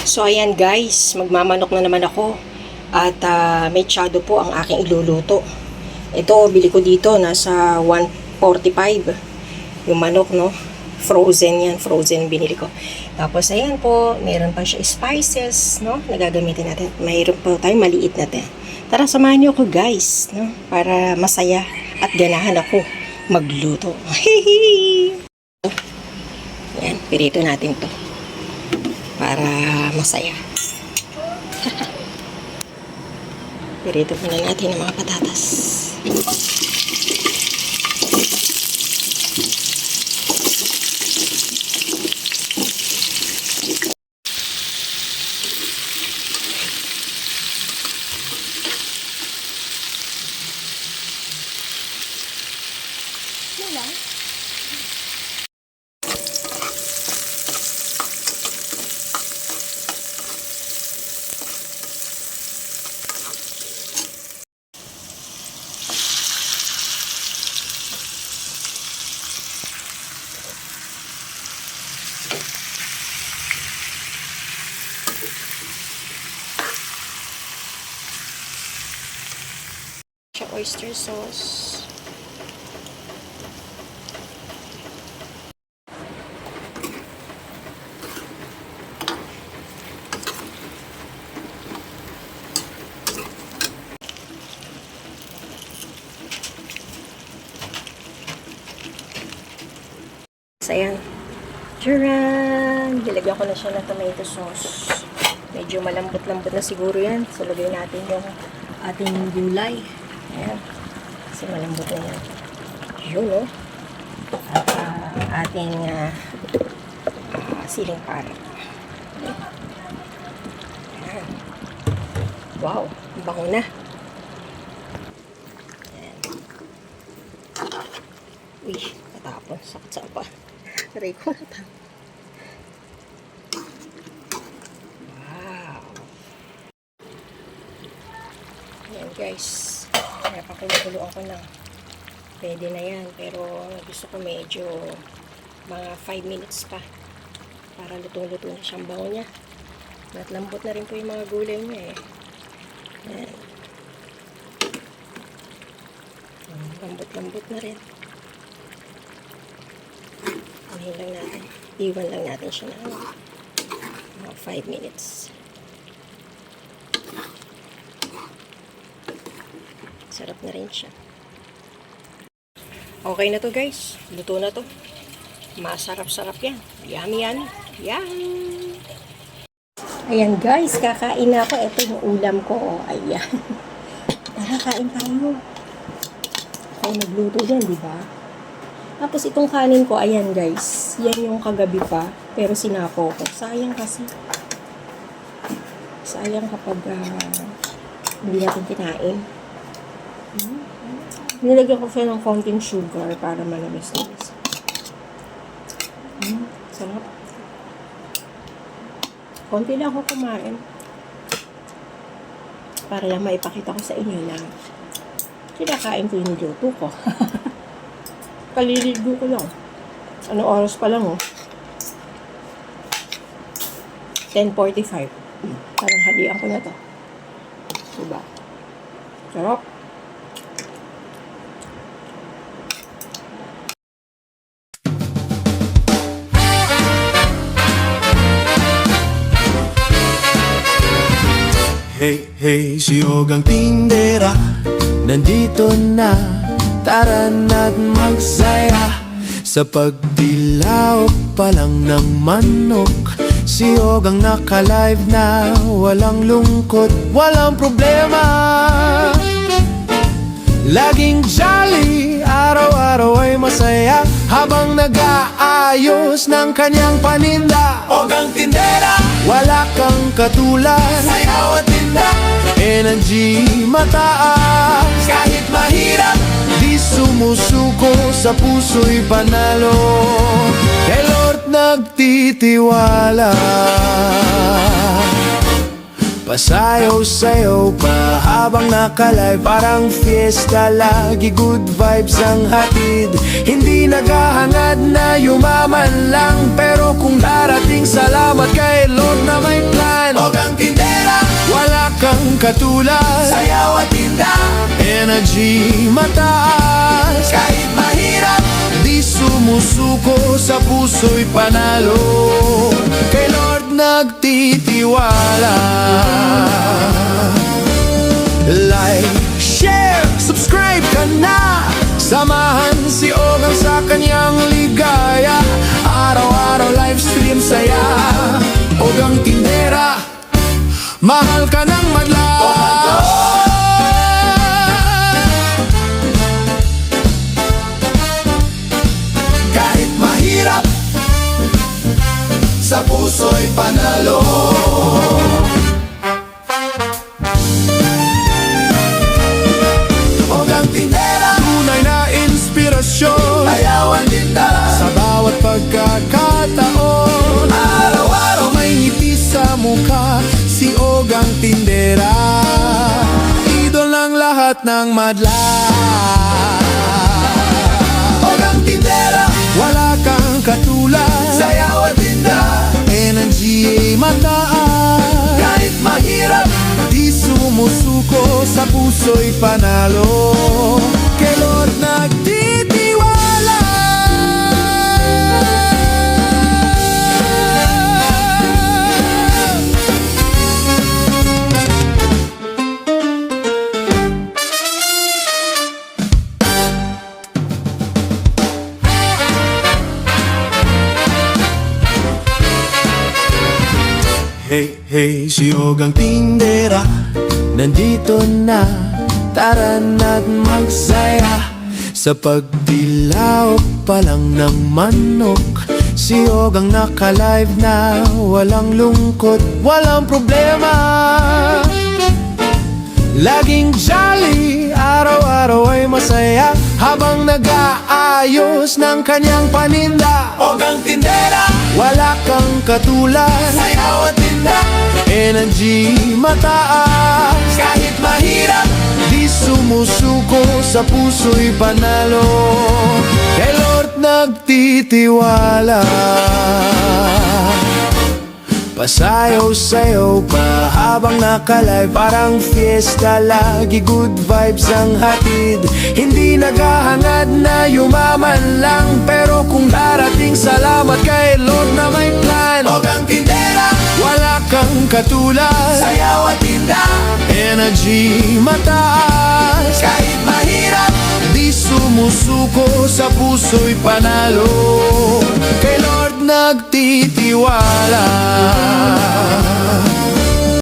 So ayan guys, magmamanok na naman ako. At mechado po ang aking iluluto. Ito, bili ko dito, nasa 145 yung manok, no? Frozen yan, frozen binili ko. Tapos ayan po, meron pa siya spices, no? Nagagamitin natin. Mayroon po tayo maliit natin. Tara, samahan niyo ako guys, no? Para masaya at ganahan ako magluto. Ayan, pirito natin to. Para masaya. Pirito muna natin ang mga patatas. Oyster sauce. Ayan. Tcharan! Nilagyan ko na siya ng tomato sauce. Medyo malambot-lambot na siguro yan. So, lagay natin yung ating gulay. Ayan. Kasi malambot na yan. Yun, no? At ating siling parik. Ayan. Wow! Bango na. Ayan. Uy, natapon. Sakit-sapa. Aray ko natapon. Wow! Ayan, guys. Napakulo-kuloan ko lang. Pwede na yan. Pero gusto ko medyo mga 5 minutes pa. Para lutong-luto na siyang bango niya. At lambot na rin po yung mga gulay niya eh. Ayan. Lambot-lambot na rin. Ahin lang natin. Iwan lang natin siya na mga 5 minutes. Sarap na rin siya. Okay na to guys. Luto na to. Masarap-sarap yan. Yummy yan. Yum! Ayan guys, kakain na ako. Ito yung ulam ko. Oh, ayan. Tara, kain tayo. Ako nagluto dyan, di ba? Tapos itong kanin ko, ayan guys. Yan yung kagabi pa. Pero sinapo ko. Sayang kasi. Sayang kapag hindi natin kinain. Nilagyan ko siya ng konting sugar para malamis-lamis. Sarap. Konti lang ako kumain. Para lang maipakita ko sa inyo na kinakain ko yung niluto ko. Kaliligo ko lang. Anong oras pa lang, oh? 10:45. Parang halian ko na to. Diba? Sarap. Hey, hey, si Ogang Tindera, nandito na, tara na't magsaya. Sa pagdilaw pa lang ng manok, si Ogang naka-live na, walang lungkot, walang problema. Laging jolly, araw-araw ay masaya, habang nag-aayos ng kanyang paninda. Ogang Tindera, wala kang katulad, sayaw at tinda, energy mataas. Kahit mahirap, di sumusuko, sa puso'y panalo. Kay Lord nagtitiwala. Pasayaw-sayaw pa habang naka-live, parang fiesta, lagi good vibes ang hatid. Hindi naghahangad na yumaman lang, pero kung darating, salamat kay Lord na may plan. katulad, sayaw at tinda, energy mataas. Kahit mahirap, di sumusuko, sa puso'y panalo. Kay Lord nagtitiwala. Like, share, subscribe ka na. Samahan si Ogang sa kanyang ligaya. Araw-araw livestream saya. Ogang Tindera, mahal ka ng madla. Kahit mahirap, sa puso'y panalo. Ogang Tindera, tunay na inspirasyon, ayawan tinda sa bawat pagkakataon. Araw-araw may ngiti sa mukha, si Ogang Tindera, idol ng lahat ng madla. Ogang Tindera, wala kang katulad, sayaw at tinda, energy ay mataas. Kahit mahirap, di sumusuko, sa puso'y panalo. Kay Lord nagtitiwala. Hey, hey, si Ogang Tindera, nandito na, tara na't magsaya. Sa pagdilaw pa lang ng manok, si Ogang naka-live na, walang lungkot, walang problema. Laging jolly, araw-araw ay masaya, habang nag-aayos ng kanyang paninda. Ogang Tindera, wala kang katulad, sayaw at tinda, energy mataas. Kahit mahirap, di sumusuko, sa puso'y panalo. Kay Lord nagtitiwala. Pasayaw-sayaw pa habang naka-live, parang fiesta, lagi good vibes ang hatid. Hindi naghahangad na yumaman lang, pero kung darating, salamat kay Lord na may plan. Ogang Tindera, wala kang katulad, sayaw at tinda, energy mataas. Kahit mahirap, di sumusuko, sa puso'y panalo. Kay Lord nagtitiwala.